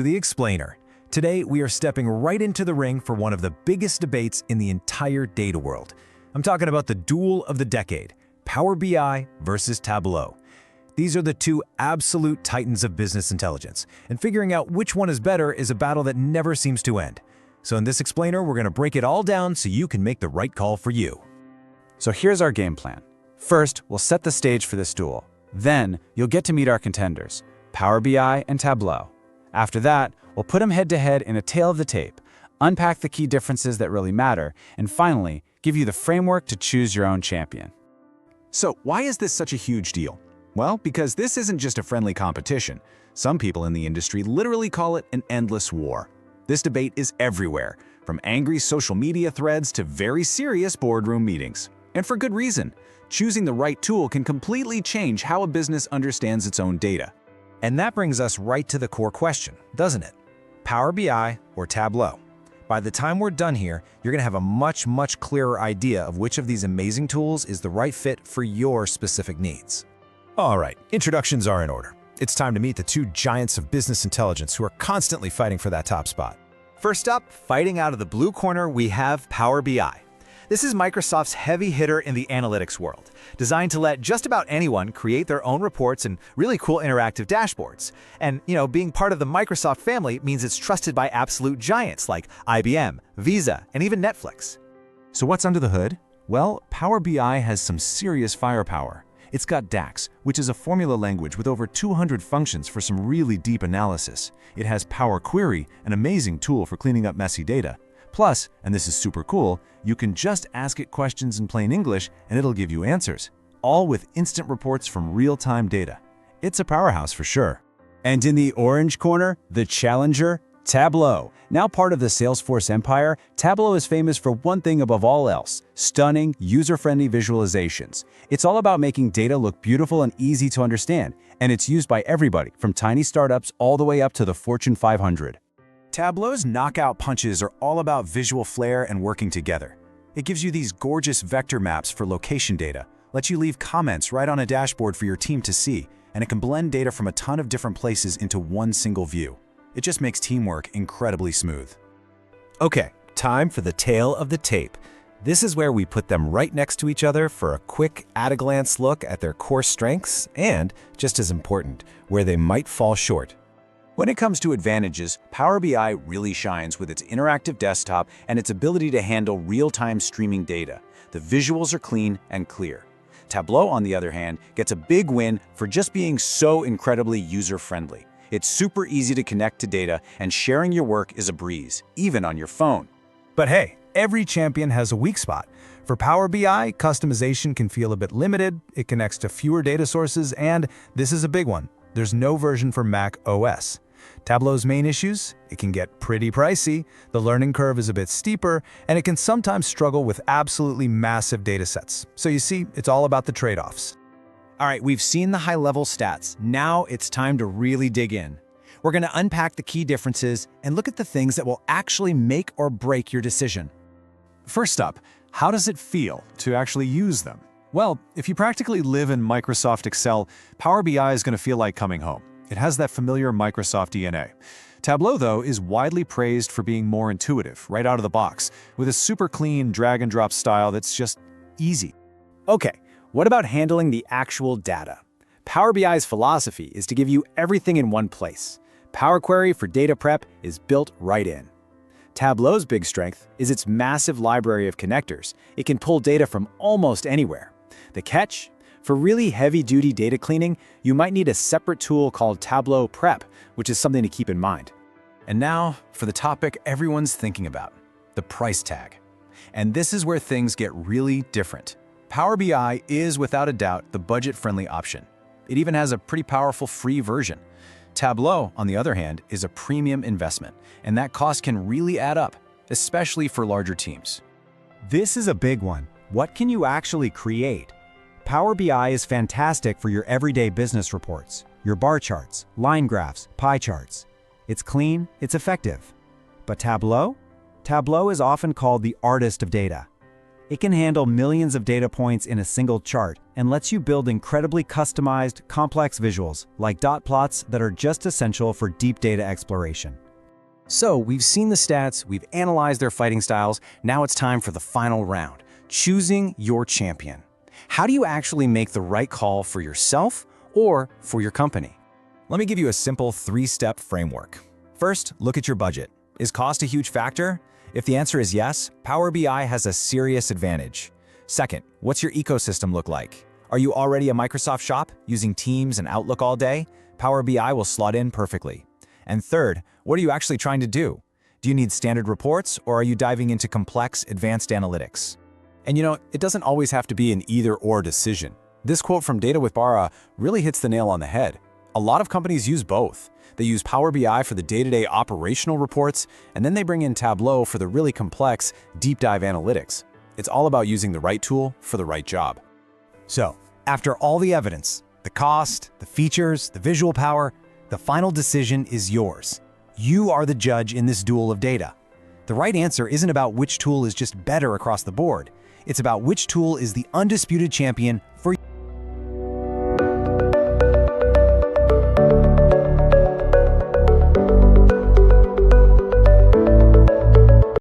to the explainer. Today, we are stepping right into the ring for one of the biggest debates in the entire data world. I'm talking about the duel of the decade, Power BI versus Tableau. These are the two absolute titans of business intelligence, and figuring out which one is better is a battle that never seems to end. So in this explainer, we're going to break it all down so you can make the right call for you. So here's our game plan. First, we'll set the stage for this duel. Then, you'll get to meet our contenders, Power BI and Tableau. After that, we'll put them head-to-head in a tale of the tape, unpack the key differences that really matter, and finally, give you the framework to choose your own champion. So why is this such a huge deal? Well, because this isn't just a friendly competition. Some people in the industry literally call it an endless war. This debate is everywhere, from angry social media threads to very serious boardroom meetings. And for good reason. Choosing the right tool can completely change how a business understands its own data. And that brings us right to the core question, doesn't it? Power BI or Tableau? By the time we're done here, you're going to have a much clearer idea of which of these amazing tools is the right fit for your specific needs. All right, introductions are in order. It's time to meet the two giants of business intelligence who are constantly fighting for that top spot. First up, fighting out of the blue corner, we have Power BI. This is Microsoft's heavy hitter in the analytics world, designed to let just about anyone create their own reports and really cool interactive dashboards. And, being part of the Microsoft family means it's trusted by absolute giants like IBM, Visa, and even Netflix. So what's under the hood? Well, Power BI has some serious firepower. It's got DAX, which is a formula language with over 200 functions for some really deep analysis. It has Power Query, an amazing tool for cleaning up messy data. Plus, and this is super cool, you can just ask it questions in plain English and it'll give you answers, all with instant reports from real-time data. It's a powerhouse for sure. And in the orange corner, the challenger, Tableau. Now part of the Salesforce empire, Tableau is famous for one thing above all else: stunning, user-friendly visualizations. It's all about making data look beautiful and easy to understand, and it's used by everybody, from tiny startups all the way up to the Fortune 500. Tableau's knockout punches are all about visual flair and working together. It gives you these gorgeous vector maps for location data, lets you leave comments right on a dashboard for your team to see, and it can blend data from a ton of different places into one single view. It just makes teamwork incredibly smooth. Okay, time for the tale of the tape. This is where we put them right next to each other for a quick at-a-glance look at their core strengths and, just as important, where they might fall short. When it comes to advantages, Power BI really shines with its interactive desktop and its ability to handle real-time streaming data. The visuals are clean and clear. Tableau, on the other hand, gets a big win for just being so incredibly user-friendly. It's super easy to connect to data, and sharing your work is a breeze, even on your phone. But hey, every champion has a weak spot. For Power BI, customization can feel a bit limited, it connects to fewer data sources, and this is a big one: there's no version for Mac OS. Tableau's main issues: it can get pretty pricey, the learning curve is a bit steeper, and it can sometimes struggle with absolutely massive datasets. So you see, it's all about the trade-offs. All right, we've seen the high-level stats. Now it's time to really dig in. We're going to unpack the key differences and look at the things that will actually make or break your decision. First up, how does it feel to actually use them? Well, if you practically live in Microsoft Excel, Power BI is going to feel like coming home. It has that familiar Microsoft DNA. Tableau, though, is widely praised for being more intuitive, right out of the box, with a super clean drag-and-drop style that's just easy. Okay, what about handling the actual data? Power BI's philosophy is to give you everything in one place. Power Query for data prep is built right in. Tableau's big strength is its massive library of connectors. It can pull data from almost anywhere. The catch? For really heavy-duty data cleaning, you might need a separate tool called Tableau Prep, which is something to keep in mind. And now, for the topic everyone's thinking about, the price tag. And this is where things get really different. Power BI is, without a doubt, the budget-friendly option. It even has a pretty powerful free version. Tableau, on the other hand, is a premium investment, and that cost can really add up, especially for larger teams. This is a big one. What can you actually create? Power BI is fantastic for your everyday business reports, your bar charts, line graphs, pie charts. It's clean, it's effective. But Tableau? Tableau is often called the artist of data. It can handle millions of data points in a single chart and lets you build incredibly customized, complex visuals like dot plots that are just essential for deep data exploration. So we've seen the stats, we've analyzed their fighting styles, now it's time for the final round, choosing your champion. How do you actually make the right call for yourself or for your company? Let me give you a simple 3-step framework. First, look at your budget. Is cost a huge factor? If the answer is yes, Power BI has a serious advantage. Second, what's your ecosystem look like? Are you already a Microsoft shop using Teams and Outlook all day? Power BI will slot in perfectly. And third, what are you actually trying to do? Do you need standard reports or are you diving into complex, advanced analytics? And it doesn't always have to be an either-or decision. This quote from Data with Bara really hits the nail on the head. A lot of companies use both. They use Power BI for the day-to-day operational reports, and then they bring in Tableau for the really complex, deep-dive analytics. It's all about using the right tool for the right job. So, after all the evidence, the cost, the features, the visual power, the final decision is yours. You are the judge in this duel of data. The right answer isn't about which tool is just better across the board. It's about which tool is the undisputed champion for